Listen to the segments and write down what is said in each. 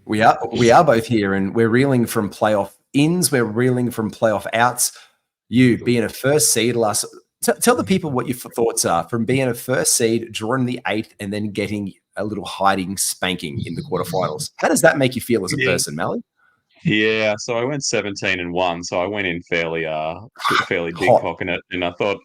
We are both here, and we're reeling from playoff ins. We're reeling from playoff outs. You being a first seed last. Tell the people what your thoughts are from being a first seed, drawing the 8th, and then getting a little hiding spanking in the quarterfinals. How does that make you feel as a person, Malley? Yeah, so I went 17-1, so I went in fairly big Hot. cocking it, and I thought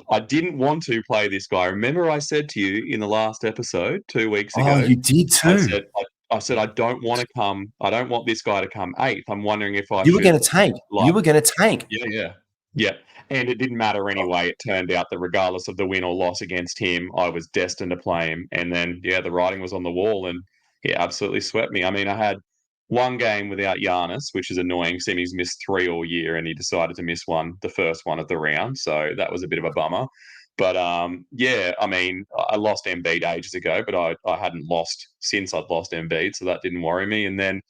I didn't want to play this guy. Remember, I said to you in the last episode 2 weeks Oh, ago, you did I too. said I said I don't want to come. I don't want this guy to come 8th. I'm wondering if I You were should going to tank. like You were going to tank. yeah. And it didn't matter anyway. It turned out that regardless of the win or loss against him, I was destined to play him. And then the writing was on the wall, and he absolutely swept me. I mean, I had one game without Giannis, which is annoying. Seeing he's missed 3 all year, and he decided to miss the first one of the round. So that was a bit of a bummer. But I mean, I lost Embiid ages ago, but I hadn't lost since I'd lost Embiid, so that didn't worry me. And then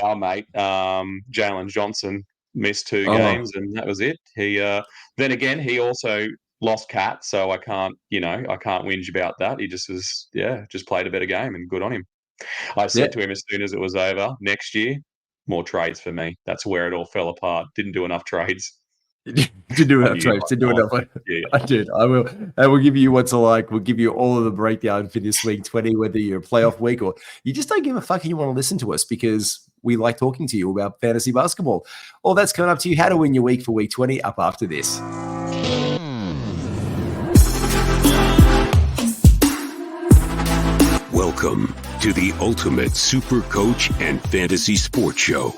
our mate, Jalen Johnson, missed 2 Oh, games, and that was it. He then again, he also lost Cat, so I can't whinge about that. He just just played a better game, and good on him. I yeah. said to him as soon as it was over, next year, more trades for me. That's where it all fell apart. Didn't do enough trades. To do I it, knew you to do might. it. Yeah. I did. I will. And we'll give you what's like. We'll give you all of the breakdown for this week 20, whether you're a playoff week or you just don't give a fuck and you want to listen to us because we like talking to you about fantasy basketball. All that's coming up to you. How to win your week for week 20 up after this. Welcome to the Ultimate Super Coach and Fantasy Sports Show.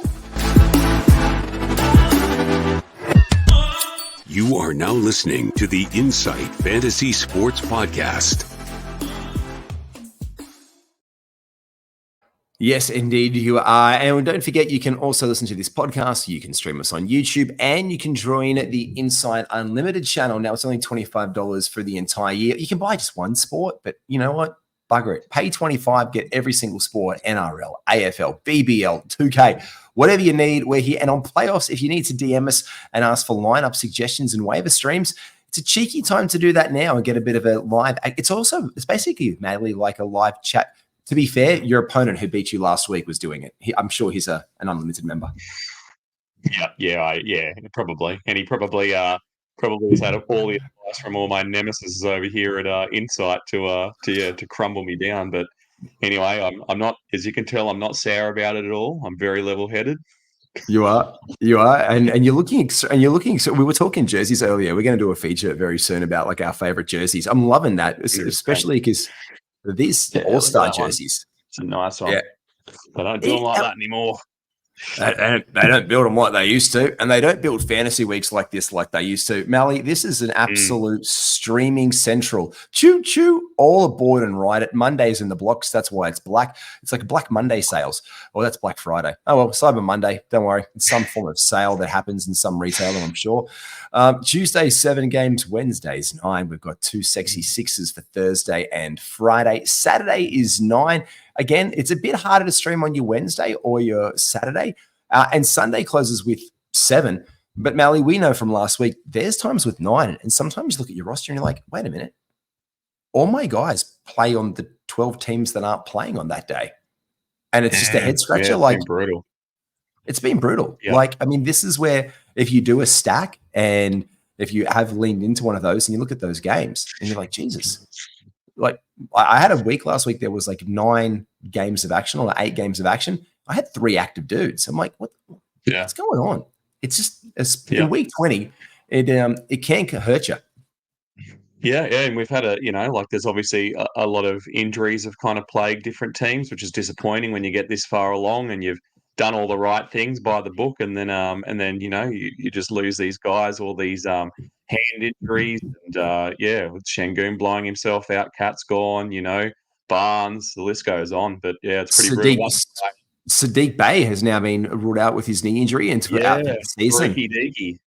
You are now listening to the Insight Fantasy Sports Podcast. Yes, indeed, you are. And don't forget, you can also listen to this podcast. You can stream us on YouTube and you can join the Insight Unlimited channel. Now, it's only $25 for the entire year. You can buy just one sport, but you know what? Bugger it. Pay $25, get every single sport, NRL, AFL, BBL, 2K, whatever you need. We're here. And on playoffs, if you need to DM us and ask for lineup suggestions and waiver streams, it's a cheeky time to do that now and get a bit of a live. It's basically, Madly, like a live chat. To be fair, your opponent who beat you last week was doing it. I'm sure he's an unlimited member. Probably. And he probably has had all the advice from all my nemesis over here at Insight to crumble me down. But anyway, I'm not, as you can tell, I'm not sour about it at all. I'm very level-headed. You are, and you're looking. So we were talking jerseys earlier. We're going to do a feature very soon about like our favorite jerseys. I'm loving that, especially because these all-star jerseys. It's a nice one. Yeah, They don't do them like that anymore. They don't build them like they used to, and they don't build fantasy weeks like this like they used to. Malley, this is an absolute streaming central. Choo choo, all aboard and ride it. Mondays in the blocks. That's why it's black. It's like a Black Monday sales. Well, that's Black Friday. Oh well, Cyber Monday. Don't worry, it's some form of sale that happens in some retailer, I'm sure. Tuesday 7 games. Wednesdays 9. We've got 2 sexy 6s for Thursday and Friday. Saturday is 9. Again, it's a bit harder to stream on your Wednesday or your Saturday. And Sunday closes with 7. But, Malley, we know from last week, there's times with 9. And sometimes you look at your roster and you're like, wait a minute. All my guys play on the 12 teams that aren't playing on that day. And it's just a head scratcher. It's been brutal. It's been brutal. Yeah. Like, I mean, this is where if you do a stack and if you have leaned into one of those and you look at those games and you're like, Jesus. Like I had a week last week, there was like 9 games of action or 8 games of action. I had 3 active dudes. I'm like, what's going on? It's just in week 20, it can hurt you. Yeah, and we've had there's obviously a lot of injuries have kind of plagued different teams, which is disappointing when you get this far along and you've done all the right things by the book, and then you just lose these guys, all these hand injuries, and with Şengün blowing himself out, Cat's gone, Barnes, the list goes on. But yeah, it's pretty brutal. Sadiq Bey has now been ruled out with his knee injury and out for the season. Deaky.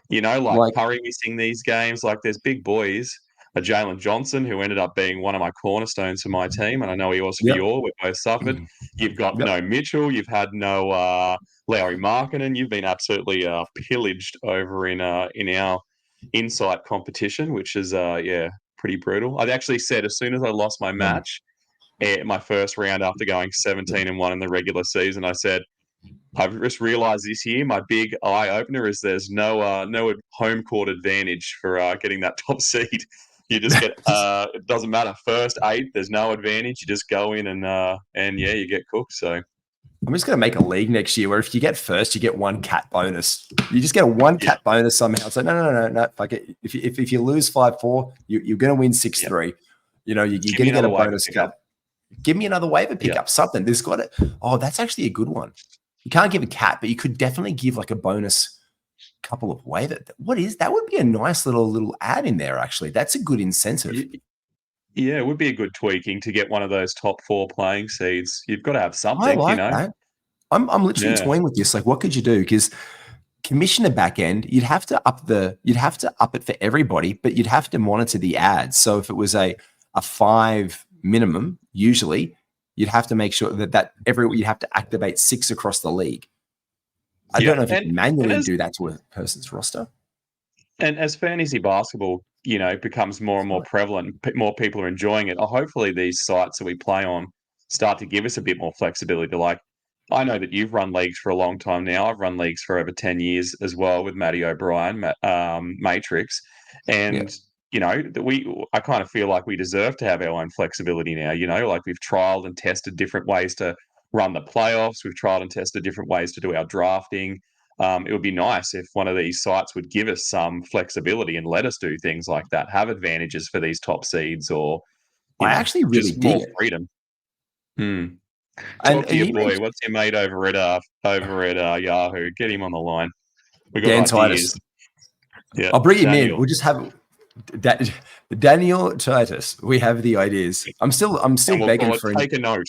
Like Curry missing these games. Like there's big boys. Jalen Johnson, who ended up being one of my cornerstones for my team, and I know he was for your. We both suffered. You've got no Mitchell. You've had no Lauri Markkanen. You've been absolutely pillaged over in our Insight competition, which is pretty brutal. I've actually said as soon as I lost my match, my first round after going 17-1 in the regular season. I said, I've just realised this year my big eye opener is there's no home court advantage for getting that top seed. You just get it doesn't matter, first 8, there's no advantage. You just go in and yeah, you get cooked. So I'm just going to make a league next year where if you get first, you get 1 cat bonus. You just get a 1 cat bonus somehow. It's like, no. Fuck it. If you lose 5-4, you're going to win 6-3. You know, you're going to get a bonus cat. Give me another waiver pickup, something. There's got it. Oh, that's actually a good one. You can't give a cat, but you could definitely give like a bonus couple of waiver. What is that? Would be a nice little ad in there, actually. That's a good incentive. Yeah, it would be a good tweaking to get one of those top 4 playing seeds. You've got to have something, I like you know. that. I'm literally toying with this. Like, what could you do? Because commissioner back end, you'd have to up it for everybody, but you'd have to monitor the ads. So if it was a 5 minimum, usually you'd have to make sure that you'd have to activate 6 across the league. I don't know if you can manually do that to a person's roster. And as fantasy basketball, you know, becomes more and more prevalent, more people are enjoying it. Hopefully these sites that we play on start to give us a bit more flexibility. Like, I know that you've run leagues for a long time now. I've run leagues for over 10 years as well with Matty O'Brien, Matrix. And, you know, I kind of feel like we deserve to have our own flexibility now. You know, like we've trialed and tested different ways to run the playoffs. We've tried and tested different ways to do our drafting. It would be nice if one of these sites would give us some flexibility and let us do things like that, have advantages for these top seeds, or I actually really just more dig freedom. Talk to your boy. What's your mate over at Yahoo? Get him on the line. We got Dan ideas. Titus. Yeah, I'll bring him in. We'll just have Daniel Titus. We have the ideas. I'm still begging for him. Take a note.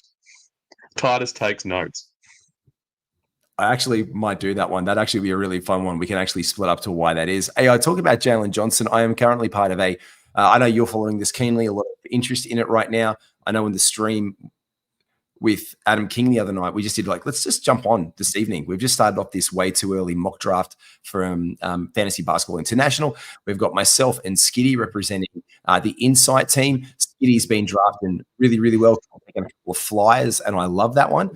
Titus takes notes. I actually might do that one. That'd actually be a really fun one. We can actually split up to why that is. Hey, I talk about Jalen Johnson. I am currently part of I know you're following this keenly, a lot of interest in it right now. I know in the stream with Adam King the other night, we just did let's just jump on this evening. We've just started off this way too early mock draft from Fantasy Basketball International. We've got myself and Skiddy representing the Insight team. Skiddy's been drafting really, really well. Taking a couple of flyers, and I love that one.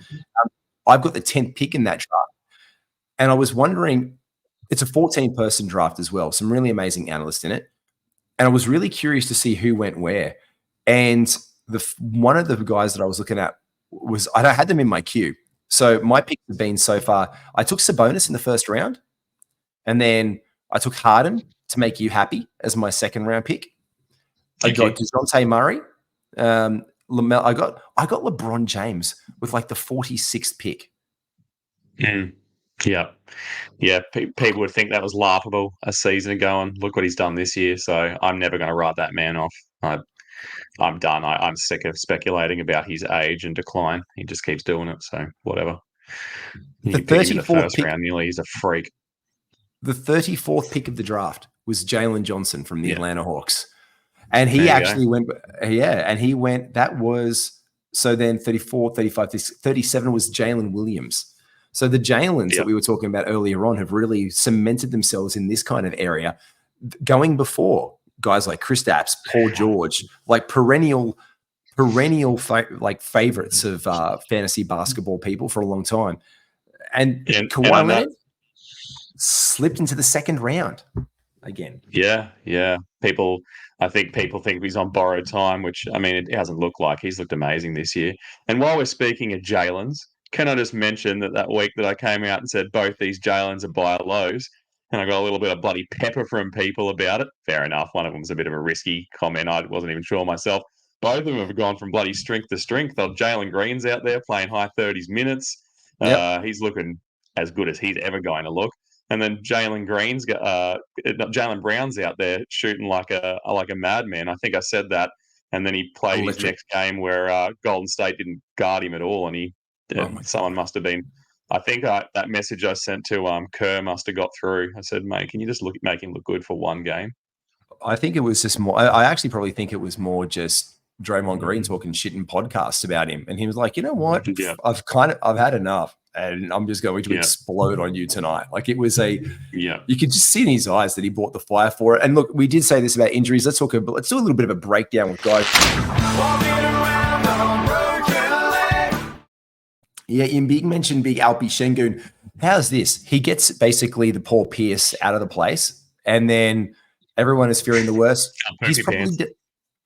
I've got the 10th pick in that draft. And I was wondering, it's a 14-person draft as well. Some really amazing analysts in it. And I was really curious to see who went where. And one of the guys that I was looking at I had them in my queue. So my picks have been so far, I took Sabonis in the first round. And then I took Harden to make you happy as my second round pick. I got DeJounte Murray. I got LeBron James with the 46th pick. Yeah. People would think that was laughable a season ago, and look what he's done this year. So I'm never going to write that man off. I'm done. I'm sick of speculating about his age and decline. He just keeps doing it. So whatever. The 34th pick, round, nearly, he's a freak. The 34th pick of the draft was Jalen Johnson from the Atlanta Hawks. And he actually went, and he went, that was, so then 34, 35, 37 was Jalen Williams. So the Jalens that we were talking about earlier on have really cemented themselves in this kind of area, going before guys like Kristaps, Paul George, perennial favorites of fantasy basketball people for a long time. And Kawhi Leonard slipped into the second round again. Yeah. I think people think he's on borrowed time, which, I mean, it hasn't looked like. He's looked amazing this year. And while we're speaking of Jalen's, can I just mention that week that I came out and said both these Jalen's are buy lows, and I got a little bit of bloody pepper from people about it. Fair enough. One of them was a bit of a risky comment. I wasn't even sure myself. Both of them have gone from bloody strength to strength. Jalen Green's out there playing high 30s minutes. He's looking as good as he's ever going to look. And then Jalen Brown's out there shooting like a madman. I think I said that. And then he played his next game where Golden State didn't guard him at all, and someone must have been. I think that message I sent to Kerr must have got through. I said, mate, can you just make him look good for one game? I think it was just more. I actually probably think it was more just Draymond Green talking shit in podcasts about him, and he was like, you know what? I've had enough, and I'm just going to explode on you tonight. It was you could just see in his eyes that he brought the fire for it. And look, we did say this about injuries. Let's do a little bit of a breakdown with guys. Walking around on road. Yeah, you mentioned Big Alpi Şengün. How's this? He gets basically the poor Pierce out of the place, and then everyone is fearing the worst. He's probably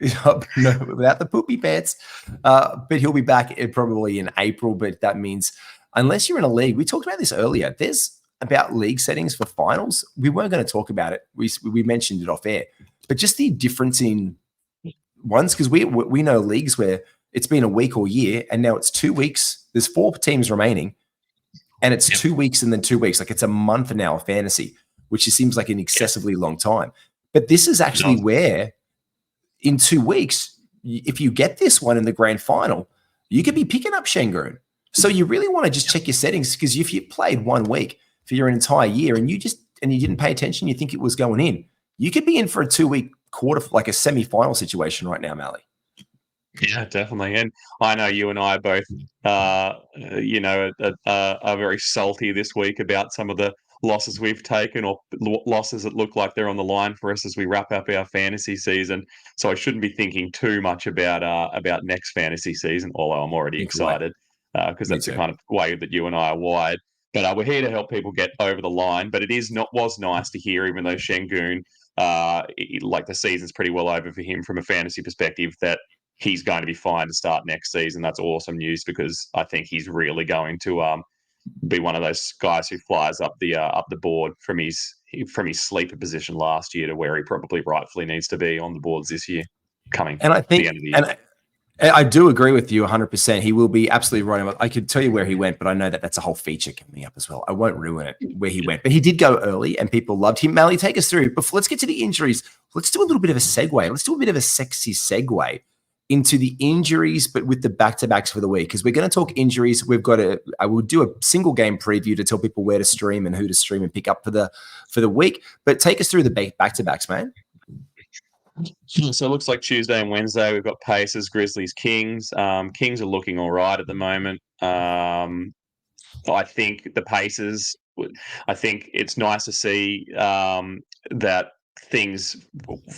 no, without the poopy pants, but he'll be back probably in April. But that means unless you're in a league, we talked about this earlier. There's about league settings for finals. We weren't going to talk about it. We mentioned it off air, but just the difference in ones, because we know leagues where it's been a week or year, and now it's 2 weeks. There's 4 teams remaining, and it's 2 weeks and then 2 weeks. Like it's a month now of fantasy, which just seems like an excessively long time. But this is actually where in 2 weeks, if you get this one in the grand final, you could be picking up Şengün. So you really want to just check your settings, because if you played 1 week for your entire year and you didn't pay attention, you think it was going in, you could be in for a 2-week quarter, like a semi-final situation right now, Malley. Yeah, definitely. And I know you and I are both, are very salty this week about some of the losses we've taken, or losses that look like they're on the line for us as we wrap up our fantasy season. So I shouldn't be thinking too much about next fantasy season, although I'm already excited because that's the kind of way that you and I are wired. But we're here to help people get over the line. But was nice to hear, even though Şengün, like the season's pretty well over for him from a fantasy perspective, that he's going to be fine to start next season. That's awesome news, because I think he's really going to be one of those guys who flies up the board from his sleeper position last year to where he probably rightfully needs to be on the boards this year. And I think, I do agree with you 100%. He will be absolutely right. I could tell you where he went, but I know that that's a whole feature coming up as well. I won't ruin it where he went, but he did go early and people loved him. Malley, take us through. Before, let's get to the injuries. Let's do a little bit of a segue. Let's do a bit of a sexy segue into the injuries, but with the back-to-backs for the week, because we're going to talk injuries. I will do a single game preview to tell people where to stream and who to stream and pick up for the week. But take us through the back-to-backs, man. So it looks like Tuesday and Wednesday we've got Pacers, Grizzlies, Kings. Kings are looking all right at the moment. I think the Pacers, I think it's nice to see that things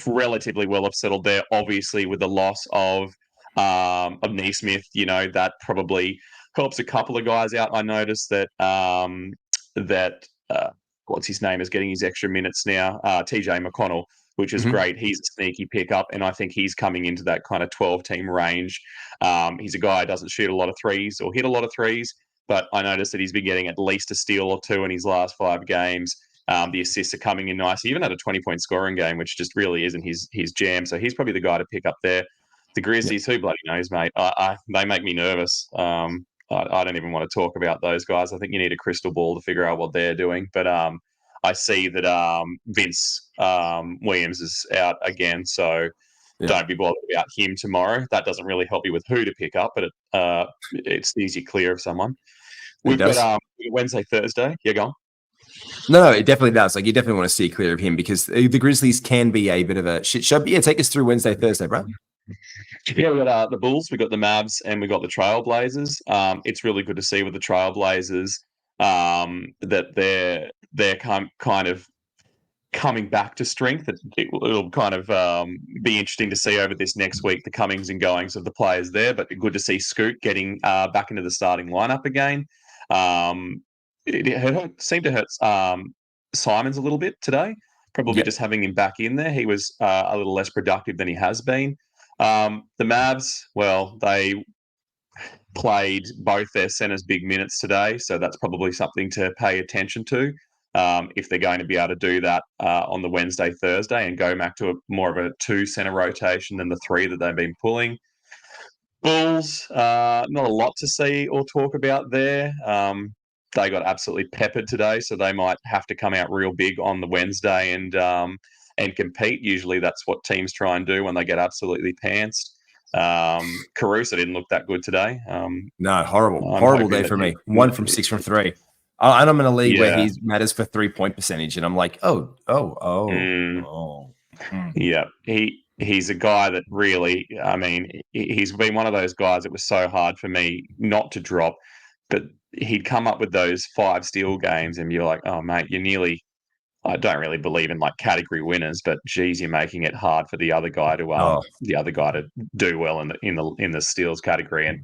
relatively well have settled there. Obviously, with the loss of Neesmith, that probably helps a couple of guys out. I noticed that what's his name is getting his extra minutes now. TJ McConnell, which is great. He's a sneaky pickup, and I think he's coming into that kind of 12-team range. He's a guy who doesn't shoot a lot of threes or hit a lot of threes, but I noticed that he's been getting at least a steal or 2 in his last 5 games. The assists are coming in nice. He even had a 20-point scoring game, which just really isn't his jam. So he's probably the guy to pick up there. The Grizzlies, who bloody knows, mate? They make me nervous. I don't even want to talk about those guys. I think you need a crystal ball to figure out what they're doing. But I see that Vince Williams is out again, so don't be bothered about him tomorrow. That doesn't really help you with who to pick up, but it's easy clear of someone. We've got Wednesday, Thursday. Yeah, go on. No, it definitely does. Like, you definitely want to steer clear of him, because the Grizzlies can be a bit of a shit show. But yeah, take us through Wednesday, Thursday, bro. Yeah, we got the Bulls, we got the Mavs, and we got the Trailblazers. It's really good to see with the Trailblazers that they're kind of coming back to strength. It'll kind of be interesting to see over this next week the comings and goings of the players there. But good to see Scoot getting back into the starting lineup again. It seemed to hurt Simons a little bit today. Probably just having him back in there. He was a little less productive than he has been. The Mavs, well, they played both their centers big minutes today, so that's probably something to pay attention to if they're going to be able to do that on the Wednesday, Thursday, and go back to more of a 2-center rotation than the 3 that they've been pulling. Bulls, not a lot to see or talk about there. They got absolutely peppered today, so they might have to come out real big on the Wednesday and compete. Usually that's what teams try and do when they get absolutely pantsed. Caruso didn't look that good today. No, horrible day for me. 1 from 6 from 3. And I'm in a league where he matters for 3-point percentage, and I'm like, Yeah, he's a guy that really, I mean, he's been one of those guys that was so hard for me not to drop, but he'd come up with those 5 steal games, and you're like, oh mate, you're nearly. I don't really believe in like category winners, but geez, you're making it hard for the other guy to do well in the steals category. And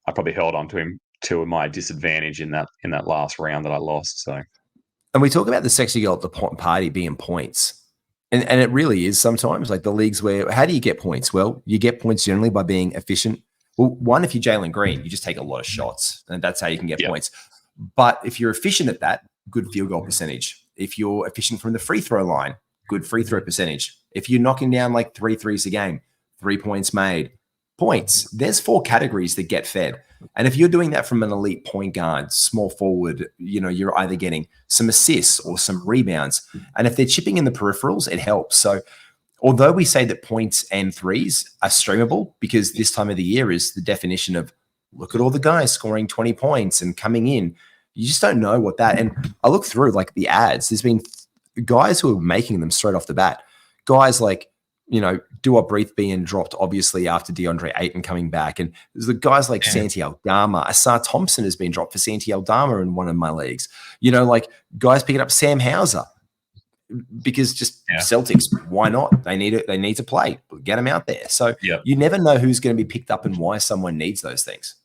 I probably held on to him to my disadvantage in that last round that I lost. So, and we talk about the sexy girl at the party being points. And it really is sometimes like the leagues where, how do you get points? Well, you get points generally by being efficient. Well, one, if you're Jalen Green, you just take a lot of shots and that's how you can get points. But if you're efficient at that, good field goal percentage. If you're efficient from the free throw line, good free throw percentage. If you're knocking down like 3 threes a game, 3 points made, points. There's 4 categories that get fed. And if you're doing that from an elite point guard, small forward, you're either getting some assists or some rebounds. And if they're chipping in the peripherals, it helps. So although we say that points and threes are streamable, because this time of the year is the definition of look at all the guys scoring 20 points and coming in, you just don't know what that. And I look through like the ads, there's been guys who are making them straight off the bat. Guys like, Duop Breath being dropped, obviously, after DeAndre Ayton coming back. And there's the guys like Santi Aldama. Asar Thompson has been dropped for Santi Aldama in one of my leagues. Like guys picking up Sam Hauser because Celtics, why not? They need it. They need to play. Get them out there. So you never know who's going to be picked up and why someone needs those things.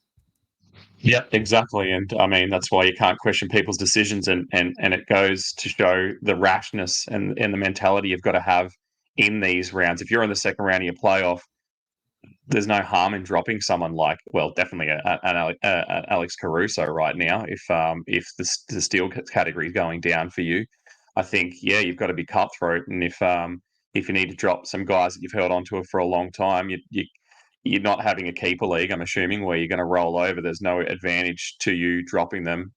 Yeah, exactly. And I mean, that's why you can't question people's decisions. And it goes to show the rashness and the mentality you've got to have in these rounds. If you're in the second round of your playoff, there's no harm in dropping someone like, well, definitely an Alex Caruso right now. If the steal category is going down for you, I think you've got to be cutthroat. And if you need to drop some guys that you've held onto for a long time, you're not having a keeper league, I'm assuming, where you're going to roll over. There's no advantage to you dropping them.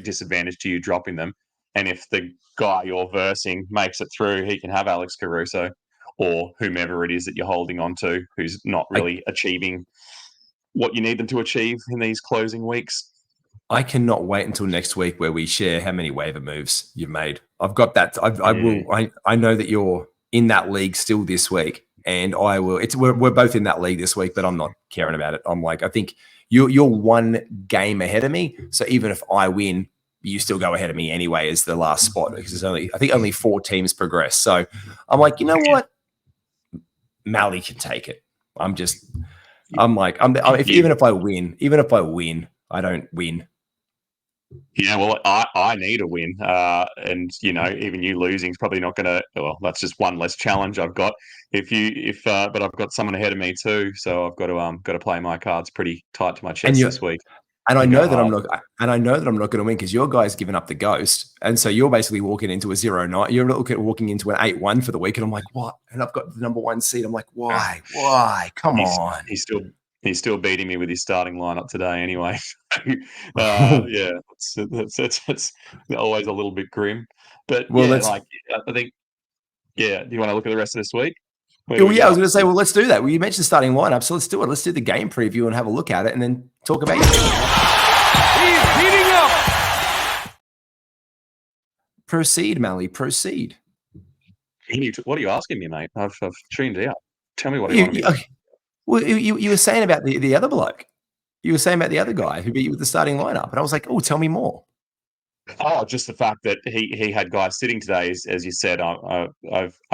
Disadvantage to you dropping them. And if the guy you're versing makes it through, he can have Alex Caruso or whomever it is that you're holding on to who's not really achieving what you need them to achieve in these closing weeks. I cannot wait until next week where we share how many waiver moves you've made. I've got that. I know that you're in that league still this week. And I will. We're both in that league this week, but I'm not caring about it. I'm like, I think you're one game ahead of me. So even if I win, you still go ahead of me anyway as the last spot because I think only 4 teams progress. So I'm like, you know what? Malley can take it. Even if I win, I don't win. Yeah, well, I need a win, and even you losing is probably not going to. Well, that's just one less challenge I've got. But I've got someone ahead of me too, so I've got to play my cards pretty tight to my chest this week. And I know that I'm not going to win because your guy's given up the ghost, and so you're basically walking into a 0-9. You're walking into an 8-1 for the week, and I'm like, what? And I've got the number 1 seed. I'm like, why? Why? Come on. He's still beating me with his starting lineup today, anyway. It's always a little bit grim. But I think, do you want to look at the rest of this week? I was going to say, well, let's do that. Well, you mentioned starting lineup, so let's do it. Let's do the game preview and have a look at it, and then talk about it. He's heating up. Proceed, Malley. Proceed. What are you asking me, mate? I've tuned out. Tell me what you want me to do. Well, you were saying about the other bloke. You were saying about the other guy who beat you with the starting lineup, and I was like, oh, tell me more. Oh, just the fact that he had guys sitting today, as you said. I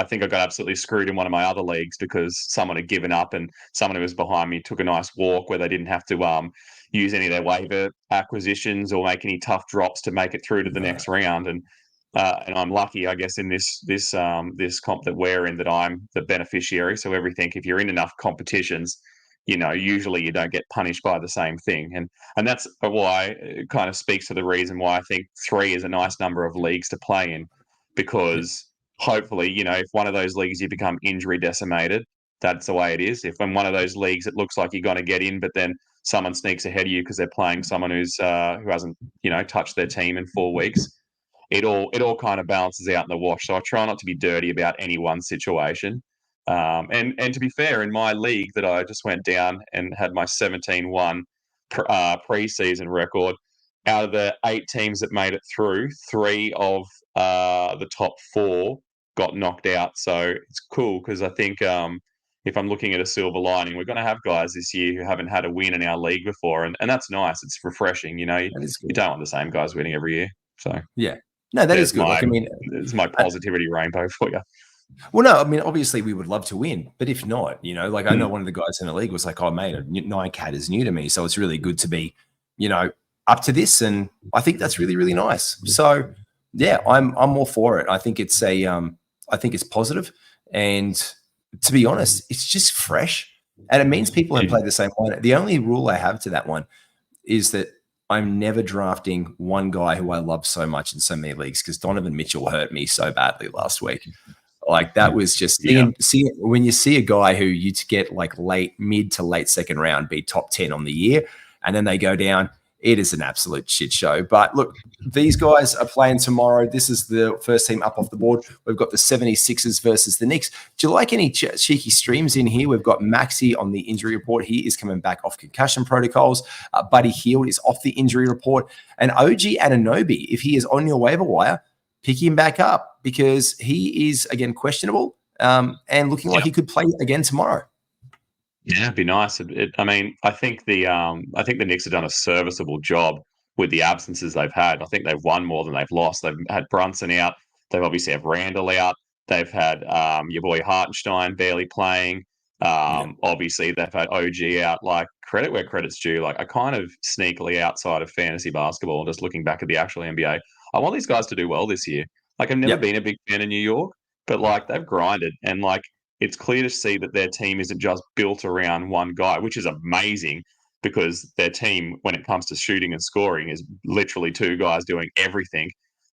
think I got absolutely screwed in one of my other leagues because someone had given up and someone who was behind me took a nice walk where they didn't have to use any of their waiver acquisitions or make any tough drops to make it through to the next round. And I'm lucky, I guess, in this comp that we're in that I'm the beneficiary. So if you're in enough competitions, usually you don't get punished by the same thing. And that's why it kind of speaks to the reason why I think 3 is a nice number of leagues to play in, because hopefully, if one of those leagues you become injury decimated, that's the way it is. If in one of those leagues it looks like you're going to get in, but then someone sneaks ahead of you because they're playing someone who hasn't, touched their team in 4 weeks, it all kind of balances out in the wash. So I try not to be dirty about any one situation. And to be fair, in my league that I just went down and had my 17-1 preseason record, out of the 8 teams that made it through, 3 of the top 4 got knocked out. So it's cool because I think if I'm looking at a silver lining, we're going to have guys this year who haven't had a win in our league before, and that's nice. It's refreshing. You don't want the same guys winning every year. So yeah, no, that is good. It's my positivity rainbow for you. Well, no, I mean, obviously we would love to win, but if not, I know one of the guys in the league was like, oh, mate, 9 cat is new to me. So it's really good to be, up to this, and I think that's really, really nice. So yeah, I'm all for it. I think it's I think it's positive, and to be honest, it's just fresh, and it means people have played the same one. The only rule I have to that one is that I'm never drafting one guy who I love so much in so many leagues, because Donovan Mitchell hurt me so badly last week. Like that was just seeing when you see a guy who you get like mid to late second round be top 10 on the year, and then they go down. It is an absolute shit show. But look, these guys are playing tomorrow. This is the first team up off the board. We've got the 76ers versus the Knicks. Do you like any cheeky streams in here? We've got Maxey on the injury report. He is coming back off concussion protocols. Buddy Hield is off the injury report. And OG Anunoby, if he is on your waiver wire, pick him back up, because he is, again, questionable and looking like he could play again tomorrow. Yeah, it'd be nice. I mean, I think the Knicks have done a serviceable job with the absences they've had. I think they've won more than they've lost. They've had Brunson out. They've obviously have Randall out. They've had your boy Hartenstein barely playing. Obviously, they've had OG out. Like, credit where credit's due. Like, I kind of sneakily, outside of fantasy basketball, just looking back at the actual NBA, I want these guys to do well this year. Like, I've never been a big fan of New York, but like they've grinded, and like, it's clear to see that their team isn't just built around one guy, which is amazing, because their team, when it comes to shooting and scoring, is literally two guys doing everything.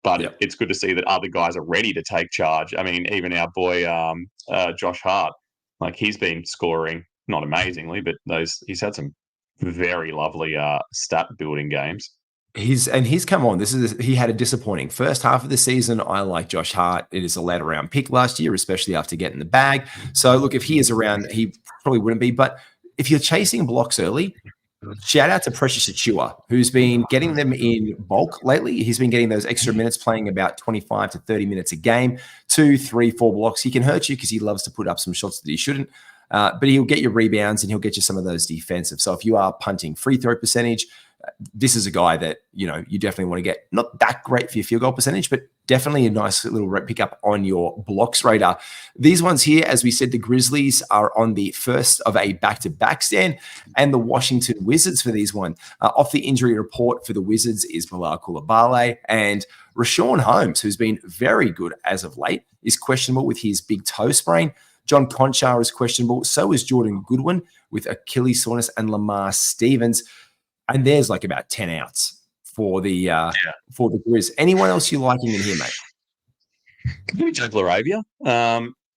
But it's good to see that other guys are ready to take charge. I mean, even our boy Josh Hart, like, he's been scoring, not amazingly, but he's had some very lovely stat building games. He's come on. He had a disappointing first half of the season. I like Josh Hart. It is a later round pick last year, especially after getting the bag. So look, if he is around, he probably wouldn't be. But if you're chasing blocks early, shout out to Precious Achua, who's been getting them in bulk lately. He's been getting those extra minutes, playing about 25 to 30 minutes a game, 2, 3, 4 blocks. He can hurt you because he loves to put up some shots that he shouldn't. But he'll get you rebounds and he'll get you some of those defensive. So if you are punting free throw percentage, this is a guy that, you definitely want to get. Not that great for your field goal percentage, but definitely a nice little pickup on your blocks radar. These ones here, as we said, the Grizzlies are on the first of a back-to-back stand, and the Washington Wizards for these one. Off the injury report for the Wizards is Bilal Coulibaly, and Rashawn Holmes, who's been very good as of late, is questionable with his big toe sprain. John Conchar is questionable. So is Jordan Goodwin with Achilles soreness, and Lamar Stevens. And there's like about 10 outs for the Grizz. Anyone else you liking in here, mate? Maybe Jake LaRavia.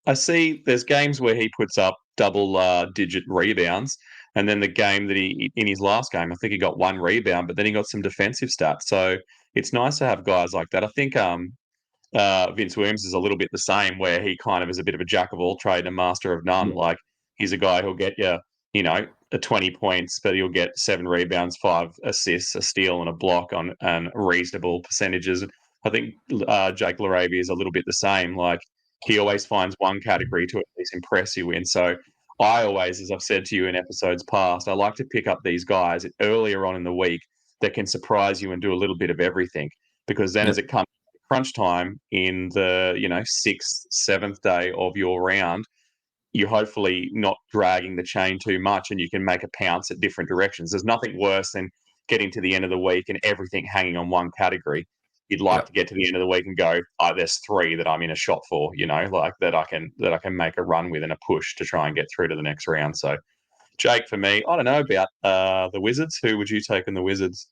I see there's games where he puts up double-digit rebounds, and then the game that in his last game, I think he got 1 rebound, but then he got some defensive stats. So it's nice to have guys like that. I think Vince Williams is a little bit the same, where he kind of is a bit of a jack of all trade and a master of none. Like, he's a guy who'll get you, 20 points, but he'll get 7 rebounds, 5 assists, a steal, and a block on reasonable percentages. I think Jake LaRavia is a little bit the same. Like, he always finds one category to at least impress you in. So I always, as I've said to you in episodes past, I like to pick up these guys earlier on in the week that can surprise you and do a little bit of everything, because then as it comes to crunch time in the 6th, 7th day of your round, you're hopefully not dragging the chain too much, and you can make a pounce at different directions. There's nothing worse than getting to the end of the week and everything hanging on one category. You'd like to get to the end of the week and go, there's 3 that I'm in a shot for, like that I can make a run with and a push to try and get through to the next round. So, Jake, for me, I don't know about the Wizards. Who would you take in the Wizards?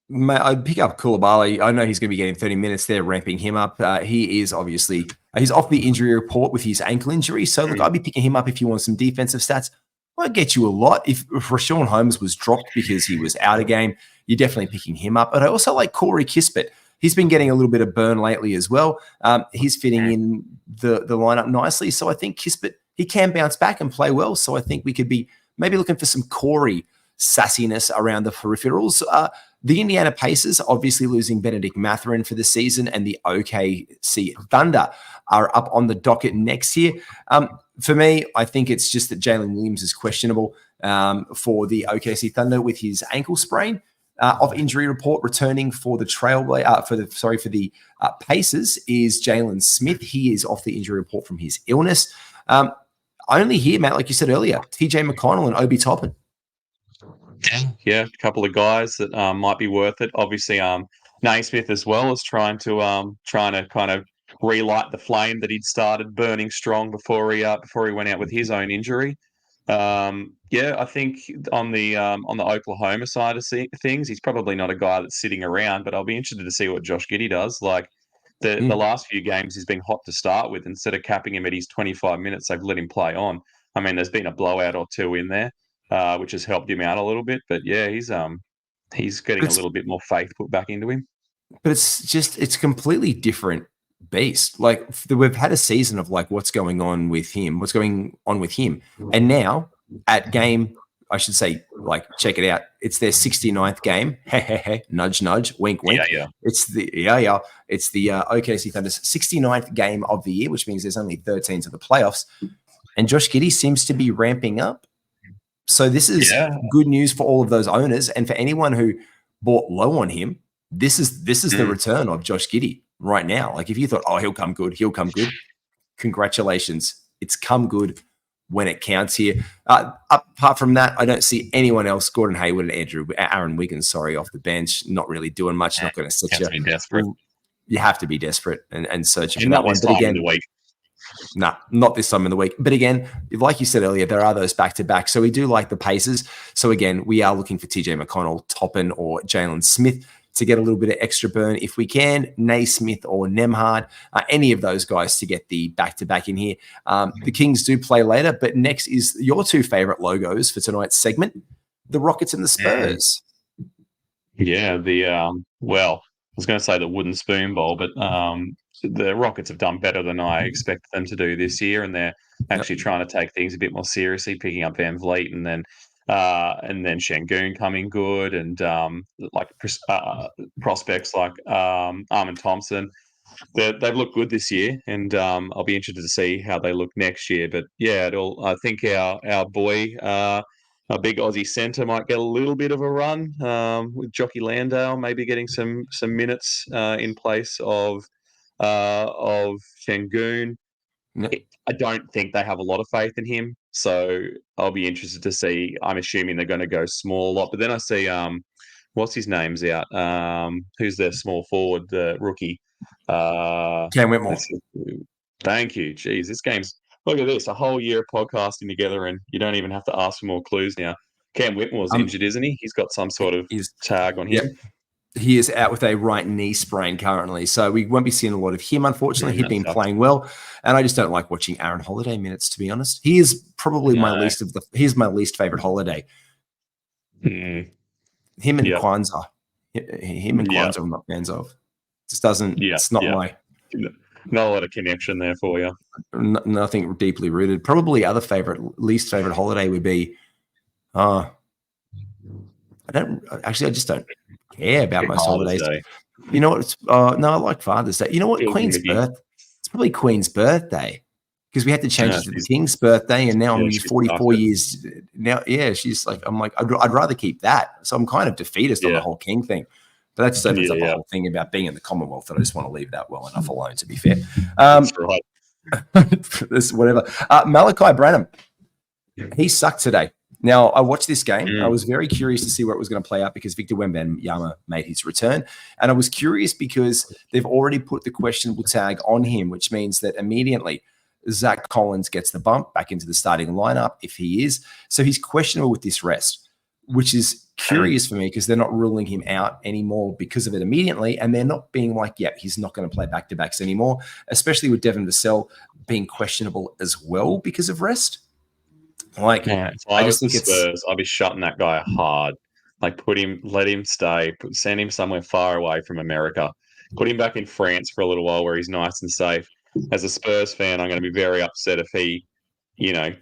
Mate, I'd pick up Coulibaly. I know he's going to be getting 30 minutes there, ramping him up. He is obviously, he's off the injury report with his ankle injury. So, look, I'd be picking him up if you want some defensive stats. I'd get you a lot. If Rashawn Holmes was dropped because he was out of game, you're definitely picking him up. But I also like Corey Kispert. He's been getting a little bit of burn lately as well. He's fitting in the lineup nicely. So I think Kispert, he can bounce back and play well. So I think we could be maybe looking for some Corey sassiness around the peripherals. The Indiana Pacers obviously losing Benedict Mathurin for the season, and the OKC Thunder are up on the docket next year. For me, I think it's just that Jalen Williams is questionable for the OKC Thunder with his ankle sprain. Off injury report, returning for the Pacers is Jalen Smith. He is off the injury report from his illness. Only here, Matt, like you said earlier, TJ McConnell and Obi Toppin. Yeah, a couple of guys that might be worth it. Obviously, Naismith as well is trying to kind of relight the flame that he'd started burning strong before he went out with his own injury. Yeah, I think on the Oklahoma side of things, he's probably not a guy that's sitting around, but I'll be interested to see what Josh Giddey does. Like the last few games, he's been hot to start with. Instead of capping him at his 25 minutes, they've let him play on. I mean, there's been a blowout or two in there, which has helped him out a little bit. But yeah, he's getting a little bit more faith put back into him. But it's completely different beast. Like we've had a season of like what's going on with him, and now at game, I should say, like check it out. It's their 69th game. Nudge, nudge, wink, wink. Yeah. It's the OKC Thunder's 69th game of the year, which means there's only 13 to the playoffs. And Josh Giddey seems to be ramping up. So this is good news for all of those owners, and for anyone who bought low on him. This is the return of Josh Giddey right now. Like if you thought, oh, he'll come good. Congratulations. It's come good when it counts here. Apart from that, I don't see anyone else. Gordon Hayward and Aaron Wiggins, off the bench, not really doing much. Not going to set you. Desperate. You have to be desperate and searching for that one. But again, not this time of the week. But again, like you said earlier, there are those back-to-back. So we do like the Pacers. So again, we are looking for TJ McConnell, Toppin, or Jalen Smith to get a little bit of extra burn if we can. Naismith or Nemhard, any of those guys to get the back-to-back in here. The Kings do play later, but next is your two favorite logos for tonight's segment, the Rockets and the Spurs. Yeah, I was going to say the wooden spoon bowl, but the Rockets have done better than I expected them to do this year, and they're actually trying to take things a bit more seriously, picking up Van Vliet and then Şengün coming good, and prospects like Armin Thompson. They've looked good this year, and I'll be interested to see how they look next year. But yeah, I think our boy, our big Aussie centre, might get a little bit of a run with Jockey Landale, maybe getting some minutes in place of Şengün. No. I don't think they have a lot of faith in him, so I'll be interested to see. I'm assuming they're going to go small a lot, but then I see what's his name's out? Who's their small forward, the rookie? Cam Whitmore. Thank you. Jeez, this game's look at this. A whole year of podcasting together, and you don't even have to ask for more clues now. Cam Whitmore's injured, isn't he? He's got some sort of tag on him. Yep. He is out with a right knee sprain currently, so we won't be seeing a lot of him, unfortunately. He'd been playing well, and I just don't like watching Aaron Holiday minutes, to be honest. He is probably he's my least favorite Holiday. Him and Kwanzaa. Him and Kwanzaa I'm not fans of. Just doesn't, it's not my... Not a lot of connection there for you. Nothing deeply rooted. Probably least favorite Holiday would be, I just don't care about most holidays. Day. You know what? No, I like Father's Day. You know what? Queen's birthday. It's probably Queen's birthday because we had to change it to the King's birthday, and now I'm 44 years now. Yeah, she's like, I'm like, I'd rather keep that. So I'm kind of defeatist on the whole King thing. But that just opens up a whole thing about being in the Commonwealth, and I just want to leave that well enough alone, to be fair. That's right. Whatever. Malachi Branham, he sucked today. Now, I watched this game. I was very curious to see where it was going to play out because Victor Wembanyama made his return. And I was curious because they've already put the questionable tag on him, which means that immediately Zach Collins gets the bump back into the starting lineup if he is. So he's questionable with this rest, which is curious for me because they're not ruling him out anymore because of it immediately. And they're not being like, he's not going to play back-to-backs anymore, especially with Devin Vassell being questionable as well because of rest. Like, I just think Spurs, I'll be shutting that guy hard. Like, let him stay, send him somewhere far away from America. Put him back in France for a little while where he's nice and safe. As a Spurs fan, I'm going to be very upset if he,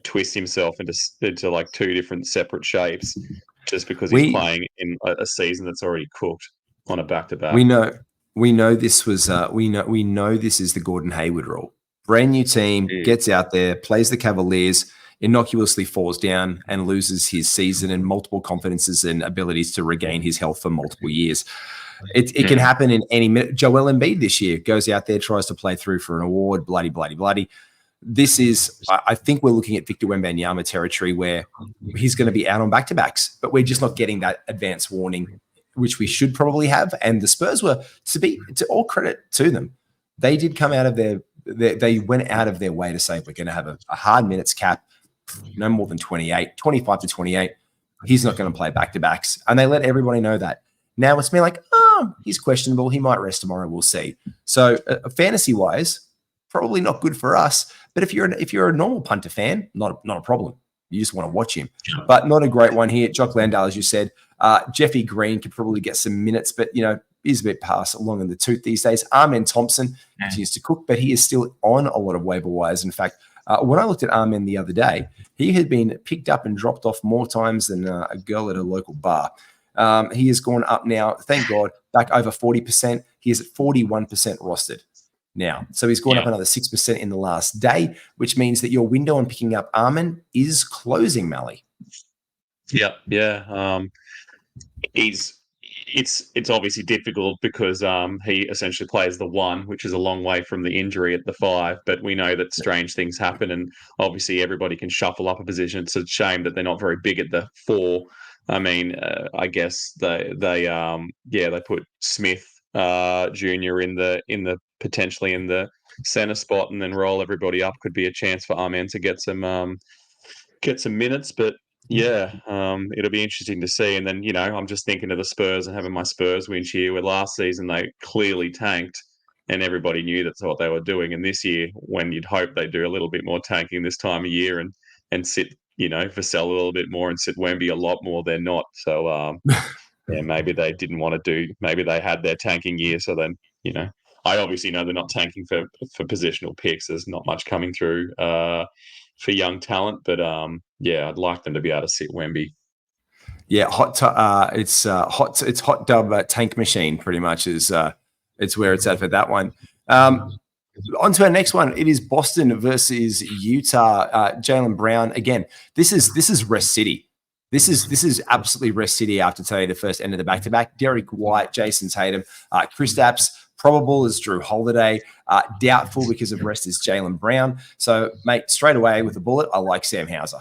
twists himself into like two different separate shapes just because he's playing in a season that's already cooked on a back-to-back. We know this was we know this is the Gordon Hayward rule. Brand new team, gets out there, plays the Cavaliers, innocuously falls down and loses his season and multiple confidences and abilities to regain his health for multiple years. It can happen in any minute. Joel Embiid this year goes out there, tries to play through for an award, bloody. this is, I think we're looking at Victor Wembanyama territory where he's going to be out on back-to-backs, but we're just not getting that advance warning, which we should probably have. And the Spurs were, to all credit to them, they did come out of they went out of their way to say, we're going to have a hard minutes cap, no more than 25 to 28. He's not going to play back-to-backs. And they let everybody know that. Now it's been like, he's questionable. He might rest tomorrow. We'll see. So fantasy-wise, probably not good for us. But if you're a normal punter fan, not a problem. You just want to watch him. But not a great one here. Jock Landale, as you said. Jeffy Green could probably get some minutes, but, he's a bit past long in the tooth these days. Amen Thompson continues to cook, but he is still on a lot of waiver wires. In fact, when I looked at Amen the other day, he had been picked up and dropped off more times than a girl at a local bar. He has gone up now, thank God, back over 40%. He is at 41% rostered now. So he's gone up another 6% in the last day, which means that your window on picking up Amen is closing, Malley. Yeah. It's obviously difficult because he essentially plays the 1, which is a long way from the injury at the 5. But we know that strange things happen, and obviously everybody can shuffle up a position. It's a shame that they're not very big at the 4. I mean, I guess they put Smith Jr. in the potentially in the center spot, and then roll everybody up. Could be a chance for Amen to get some minutes, but. Yeah, it'll be interesting to see. And then, I'm just thinking of the Spurs and having my Spurs win here, where last season they clearly tanked and everybody knew that's what they were doing. And this year, when you'd hope they do a little bit more tanking this time of year and sit, Vassell a little bit more and sit Wemby a lot more, they're not. So, maybe they didn't want to maybe they had their tanking year. So then, I obviously know they're not tanking for positional picks. There's not much coming through for young talent, but I'd like them to be able to sit Wemby. Yeah, it's hot dub tank machine pretty much is it's where it's at for that one. On to our next one. It is Boston versus Utah. Jaylen Brown again. This is rest city. This is absolutely rest city after today, the first end of the back-to-back. Derek White, Jason Tatum, Kristaps. Probable is Drew Holiday. Doubtful because of rest is Jaylen Brown. So, mate, straight away with a bullet, I like Sam Hauser.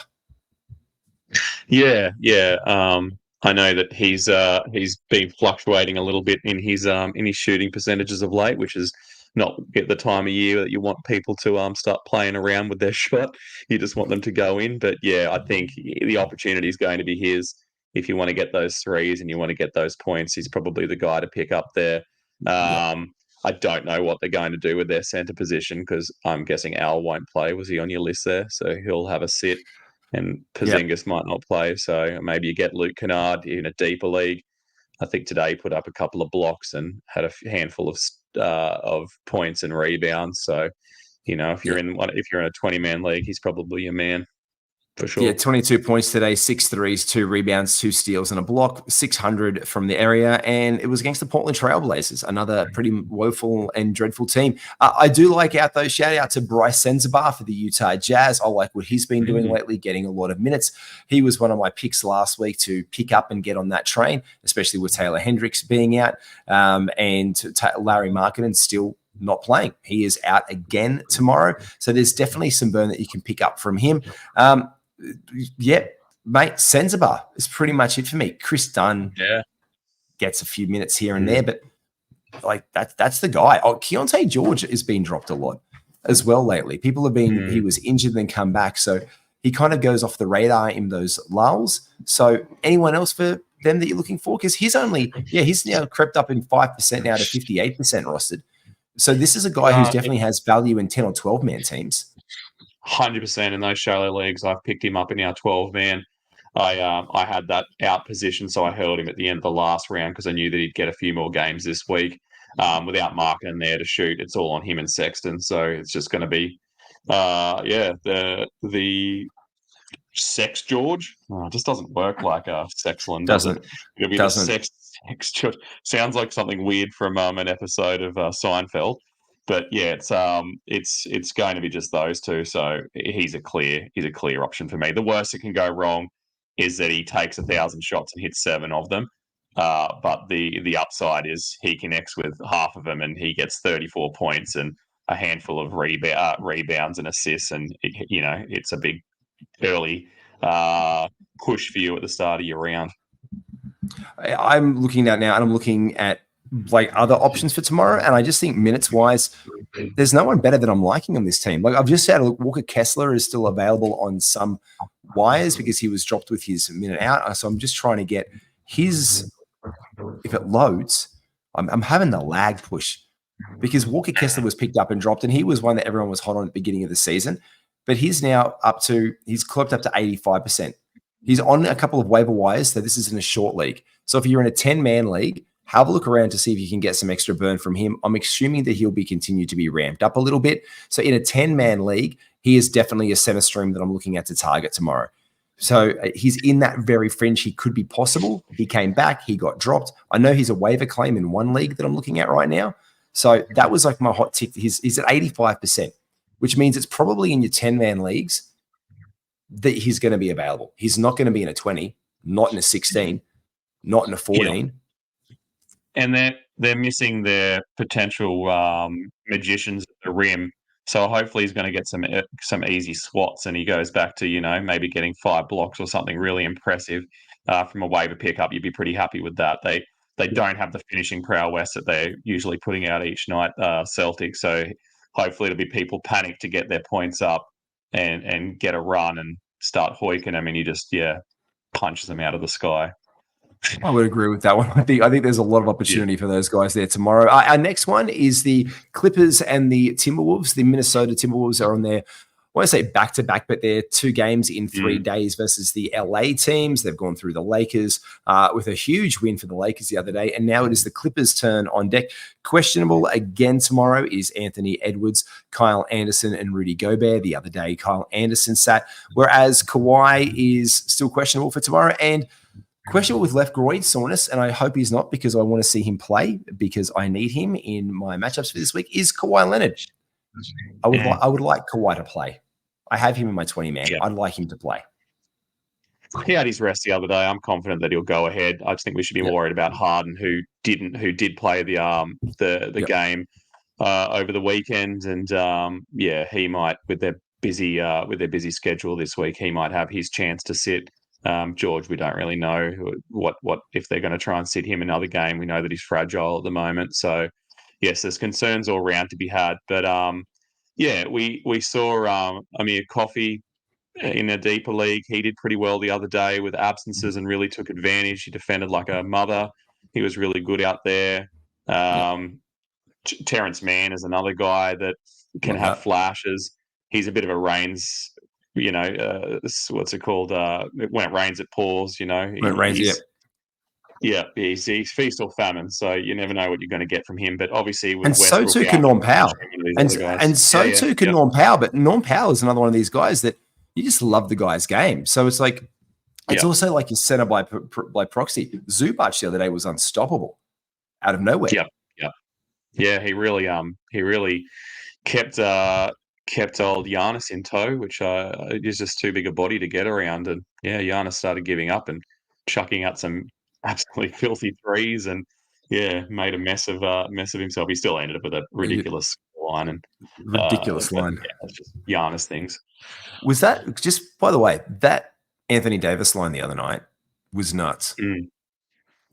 Yeah. I know that he's been fluctuating a little bit in his shooting percentages of late, which is not at the time of year that you want people to start playing around with their shot. You just want them to go in. But yeah, I think the opportunity is going to be his. If you want to get those threes and you want to get those points, he's probably the guy to pick up there. I don't know what they're going to do with their center position because I'm guessing Al won't play. Was he on your list there? So he'll have a sit, and Porzingis might not play. So maybe you get Luke Kennard in a deeper league. I think today he put up a couple of blocks and had a handful of points and rebounds. So if you're in a 20-man league, he's probably your man. For sure. Yeah, 22 points today, 6 threes, 2 rebounds, 2 steals, and a block, 600 from the area. And it was against the Portland Trailblazers, another pretty woeful and dreadful team. I do like shout out to Bryce Sensabaugh for the Utah Jazz. I like what he's been doing lately, getting a lot of minutes. He was one of my picks last week to pick up and get on that train, especially with Taylor Hendricks being out and Larry Markkinen still not playing. He is out again tomorrow. So there's definitely some burn that you can pick up from him. Mate, Sensabaugh is pretty much it for me. Chris Dunn gets a few minutes here and there, but like that's the guy. Oh, Keontae George has been dropped a lot as well lately. People have been he was injured and come back, so he kind of goes off the radar in those lulls. So anyone else for them that you're looking for? Because he's now crept up in 5% now to 58% rostered. So this is a guy who definitely has value in 10 or 12 man teams. 100% in those shallow leagues. I've picked him up in our 12-man. I had that out position, so I held him at the end of the last round because I knew that he'd get a few more games this week. Without Markkinen there to shoot, it's all on him and Sexton. So it's just going to be, the Sex George. It just doesn't work like Sexland, does it? It'll be the Sex George. Sounds like something weird from an episode of Seinfeld. But yeah, it's going to be just those two. So he's a clear option for me. The worst that can go wrong is that he takes 1,000 shots and hits 7 of them. But the upside is he connects with half of them and he gets 34 points and a handful of rebounds and assists, and it's a big early push for you at the start of your round. I'm looking at now, and I'm looking at like other options for tomorrow, and I just think minutes wise, there's no one better that I'm liking on this team. Like I've just said, Walker Kessler is still available on some wires because he was dropped with his minute out. So I'm just trying to get his. If it loads, I'm having the lag push because Walker Kessler was picked up and dropped, and he was one that everyone was hot on at the beginning of the season. But he's now he's clocked up to 85%. He's on a couple of waiver wires, so this is in a short league. So if you're in a 10-man league, have a look around to see if you can get some extra burn from him. I'm assuming that he'll be continued to be ramped up a little bit. So in a 10-man league, he is definitely a center stream that I'm looking at to target tomorrow. So he's in that very fringe. He could be possible. He came back. He got dropped. I know he's a waiver claim in one league that I'm looking at right now. So that was like my hot tick. He's at 85%, which means it's probably in your 10-man leagues that he's going to be available. He's not going to be in a 20, not in a 16, not in a 14. Yeah. And they're missing their potential magicians at the rim. So hopefully he's going to get some easy swats, and he goes back to, maybe getting 5 blocks or something really impressive from a waiver pickup. You'd be pretty happy with that. They don't have the finishing prowess that they're usually putting out each night, Celtic. So hopefully it'll be people panic to get their points up and get a run and start hoiking them, and you just punches them out of the sky. I would agree with that one. I think there's a lot of opportunity for those guys there tomorrow. Our next one is the Clippers and the Timberwolves. The Minnesota Timberwolves are on their, I want to say back-to-back, but they're 2 games in 3 days versus the LA teams. They've gone through the Lakers with a huge win for the Lakers the other day, and now it is the Clippers' turn on deck. Questionable again tomorrow is Anthony Edwards, Kyle Anderson, and Rudy Gobert. The other day, Kyle Anderson sat, whereas Kawhi is still questionable for tomorrow, and questionable with left groin soreness, and I hope he's not because I want to see him play because I need him in my matchups for this week, is Kawhi Leonard. I would like Kawhi to play. I have him in my 20-man. Yeah. I'd like him to play. He had his rest the other day. I'm confident that he'll go ahead. I just think we should be more worried about Harden, who did play the game over the weekend, and he might with their busy schedule this week, he might have his chance to sit. George, we don't really know what if they're going to try and sit him another game. We know that he's fragile at the moment. So, yes, there's concerns all around to be had. But, we saw Amir Coffey in a deeper league. He did pretty well the other day with absences and really took advantage. He defended like a mother. He was really good out there. Terrence Mann is another guy that can have flashes. He's a bit of a Reigns... what's it called? When it rains, it pours. When it rains, he's feast or famine. So you never know what you're going to get from him. But obviously, with so too can Norm Powell, and so too can Norm Powell. But Norm Powell is another one of these guys that you just love the guy's game. So it's like it's also like his center by proxy. Zubac the other day was unstoppable out of nowhere. Yeah. He really kept old Giannis in tow, which is just too big a body to get around. And Giannis started giving up and chucking out some absolutely filthy threes, and made a mess of himself. He still ended up with a ridiculous line and line. It's just Giannis things. Was that just by the way that Anthony Davis line the other night was nuts.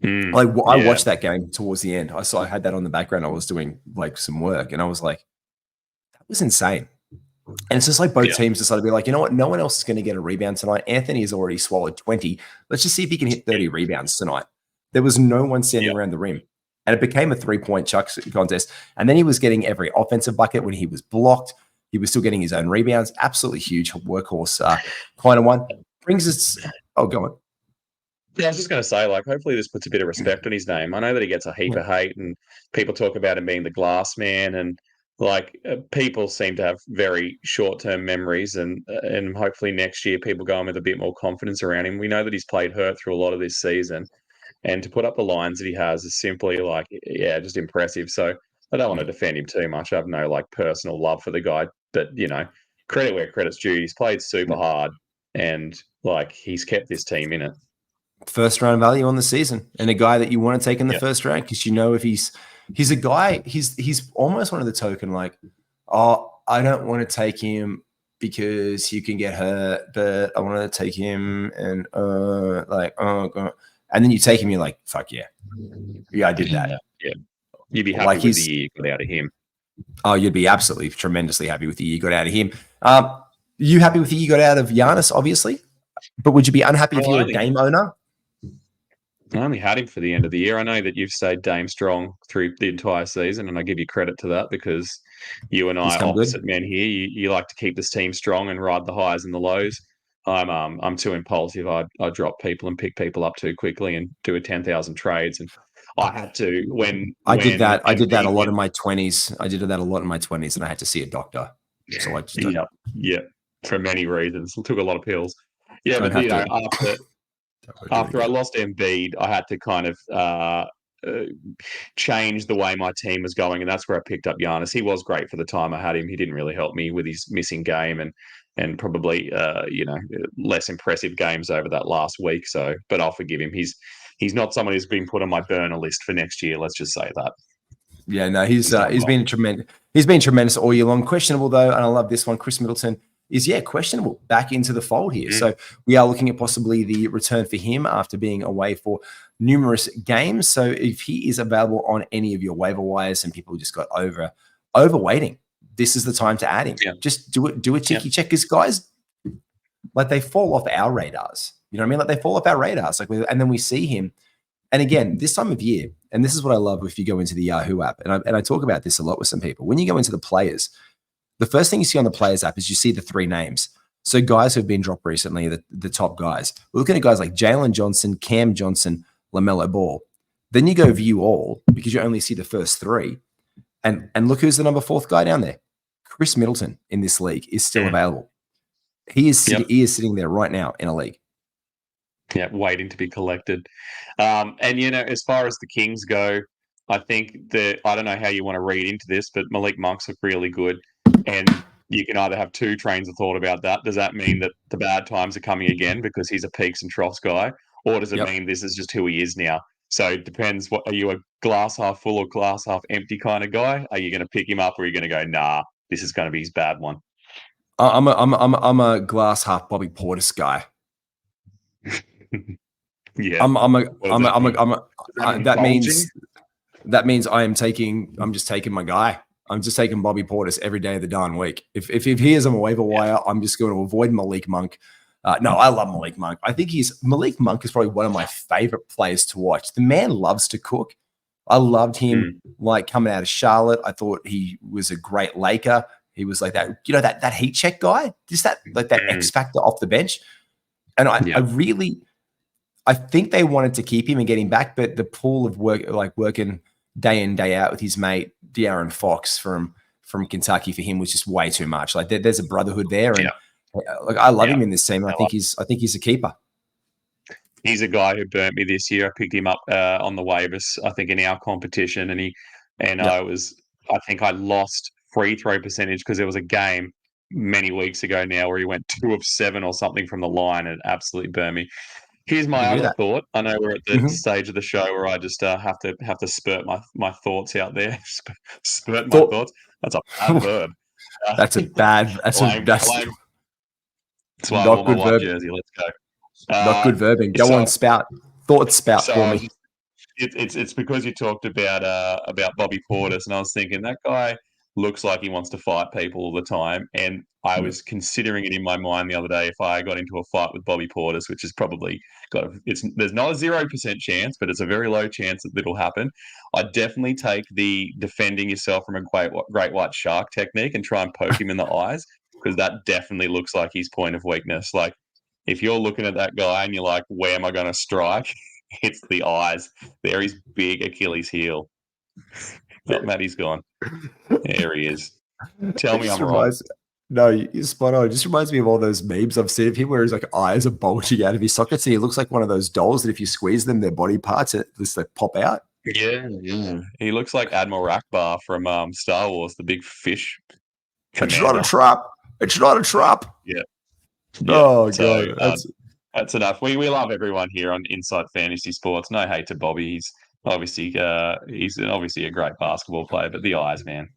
I watched that game towards the end. I had that on the background. I was doing like some work, and I was like, that was insane. And it's just like both teams decided to be like, you know what? No one else is going to get a rebound tonight. Anthony has already swallowed 20. Let's just see if he can hit 30 rebounds tonight. There was no one standing around the rim. And it became a 3-point chuck contest. And then he was getting every offensive bucket when he was blocked. He was still getting his own rebounds. Absolutely huge workhorse kind of one. Brings us – oh, go on. Yeah, I was just going to say, hopefully this puts a bit of respect on his name. I know that he gets a heap of hate, and people talk about him being the glass man, and people seem to have very short-term memories, and hopefully next year people go in with a bit more confidence around him. We know that he's played hurt through a lot of this season, and to put up the lines that he has is simply just impressive. So I don't want to defend him too much. I have no personal love for the guy, but credit where credit's due. He's played super hard, and he's kept this team in it. First round value on the season, and a guy that you want to take in the first round because if he's a guy, he's almost one of the token oh, I don't want to take him because he can get hurt, but I want to take him and like, oh God. And then you take him, you're like, fuck yeah. Yeah, I did that. Yeah. You'd be happy Like with the year you got out of him. Oh, you'd be absolutely tremendously happy with the year you got out of him. You happy with the year you got out of Giannis, obviously, but would you be unhappy if you're a Dame owner? I only had him for the end of the year. I know that you've stayed Dame strong through the entire season, and I give you credit to that because you and I, opposite men here, you like to keep this team strong and ride the highs and the lows. I'm too impulsive. I drop people and pick people up too quickly and do a 10,000 trades. And I had to when I did that. I did that a lot in my 20s. I did that a lot in my 20s, and I had to see a doctor. So I just yeah, for many reasons. Took a lot of pills. Yeah, but you know, after I lost Embiid, I had to kind of change the way my team was going, and that's where I picked up Giannis. He was great for the time I had him. He didn't really help me with his missing game and probably less impressive games over that last week. So, but I'll forgive him. He's not someone who's been put on my burner list for next year. Let's just say that. Yeah, no, he's been tremendous. He's been tremendous all year long. Questionable though, and I love this one. Chris Middleton is questionable back into the fold here. So we are looking at possibly the return for him after being away for numerous games. So if he is available on any of your waiver wires and people just got overweighting, this is the time to add him. Yeah. Just do a cheeky check, because guys, like, they fall off our radars. You know what I mean? Like, they fall off our radars. Like, and then we see him. And again, this time of year, and this is what I love if you go into the Yahoo app, and I talk about this a lot with some people. When you go into the players, the first thing you see on the players app is you see the 3 names. So guys who have been dropped recently, the top guys. We're looking at guys like Jalen Johnson, Cam Johnson, LaMelo Ball. Then you go view all, because you only see the first 3. And look who's the number 4th guy down there. Chris Middleton in this league is still available. He is sitting there right now in a league. Yeah, waiting to be collected. And, as far as the Kings go, I think that, I don't know how you want to read into this, but Malik Monk's look really good. And you can either have 2 trains of thought about that. Does that mean that the bad times are coming again because he's a peaks and troughs guy? Or does it mean this is just who he is now? So it depends. Are you a glass half full or glass half empty kind of guy? Are you going to pick him up, or are you going to go, nah, this is going to be his bad one? I'm a glass half Bobby Portis guy. Yeah. That means I'm just taking my guy. I'm just taking Bobby Portis every day of the darn week. If he is on a waiver wire, I'm just going to avoid Malik Monk. No, I love Malik Monk. I think Malik Monk is probably one of my favorite players to watch. The man loves to cook. I loved him coming out of Charlotte. I thought he was a great Laker. He was like that, that heat check guy, just that X factor off the bench. And I think they wanted to keep him and get him back, but the pool of work, like working day in, day out with his mate De'Aaron Fox from Kentucky, for him was just way too much. Like, there's a brotherhood there, and I love him in this team. I think he's a keeper. He's a guy who burnt me this year. I picked him up on the waivers, I think, in our competition, and I think I lost free throw percentage because there was a game many weeks ago now where he went 2 of 7 or something from the line, and it absolutely burned me. Here's my other thought. I know we're at the stage of the show where I just have to spurt my thoughts out there. Spurt my thoughts. That's a bad verb. That's why I wore my white jersey. Let's go. Not good verbing. Go on, spout. Thought spout for me. It's because you talked about Bobby Portis, and I was thinking that guy looks like he wants to fight people all the time. And I was considering it in my mind the other day, if I got into a fight with Bobby Portis, which is probably there's not a 0% chance, but it's a very low chance that it'll happen. I'd definitely take the defending yourself from a great white shark technique and try and poke him in the eyes, because that definitely looks like his point of weakness. Like, if you're looking at that guy and you're like, where am I going to strike? It's the eyes. There his big Achilles heel. Oh, Matty's gone. There he is. Tell me I'm wrong. No, you're spot on. It just reminds me of all those memes I've seen of him where his eyes are bulging out of his sockets, and he looks like one of those dolls that if you squeeze them, their body parts just pop out. Yeah. He looks like Admiral Akbar from Star Wars, the big fish commander. It's not a trap. It's not a trap. Yeah. Oh, so, God. That's enough. We love everyone here on Inside Fantasy Sports. No hate to Bobby. He's obviously a great basketball player, but the eyes, man.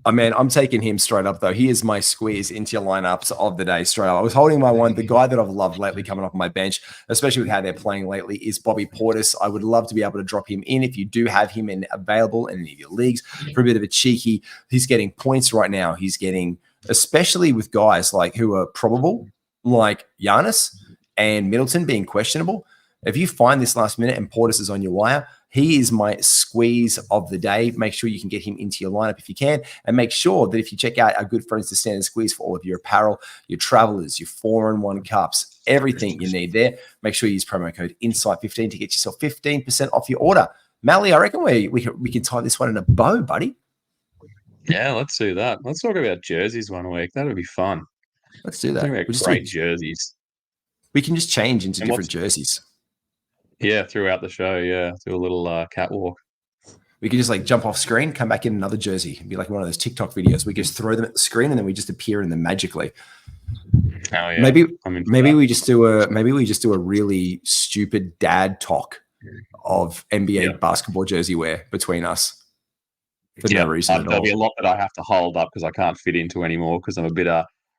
Oh, man, I'm taking him straight up, though. He is my squeeze into your lineups of the day straight up. I was holding my one. The guy that I've loved lately coming off my bench, especially with how they're playing lately, is Bobby Portis. I would love to be able to drop him in if you do have him available in any of your leagues for a bit of a cheeky. He's getting points right now. He's getting, especially with guys like who are probable, like Giannis and Middleton being questionable. If you find this last minute and Portis is on your wire, he is my squeeze of the day. Make sure you can get him into your lineup if you can. And make sure that if you check out our good friends, the Standard Squeeze, for all of your apparel, your travelers, your 4-in-1 cups, everything you need there, make sure you use promo code INSIGHT15 to get yourself 15% off your order. Malley, I reckon we can tie this one in a bow, buddy. Yeah, let's do that. Let's talk about jerseys one week. That'll be fun. Let's do that. Talk about great jerseys. We can just change into different jerseys. Yeah, throughout the show. Yeah, do a little catwalk. We could just like jump off screen, come back in another jersey. It'd be like one of those TikTok videos. We just throw them at the screen and then we just appear in them magically. Oh yeah. Maybe we just do a really stupid dad talk of NBA basketball jersey wear between us for no reason at all. There'll be a lot that I have to hold up because I can't fit into anymore because I'm a bit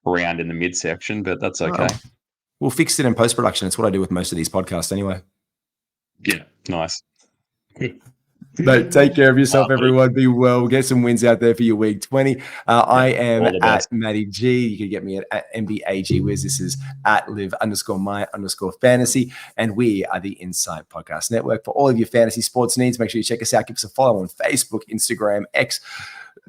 round in the midsection, but that's okay. We'll fix it in post-production. It's what I do with most of these podcasts anyway. Yeah, nice. But take care of yourself, everyone. Be well. Get some wins out there for your week 20. I am at Matty G. You can get me at MBAG Wiz. This is at live_my_fantasy. And we are the Insight Podcast Network. For all of your fantasy sports needs, make sure you check us out. Give us a follow on Facebook, Instagram, X.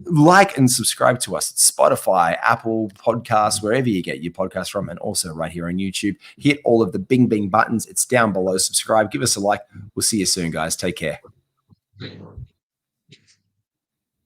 Like and subscribe to us at Spotify, Apple Podcasts, wherever you get your podcasts from, and also right here on YouTube. Hit all of the bing buttons. It's down below. Subscribe. Give us a like. We'll see you soon, guys. Take care.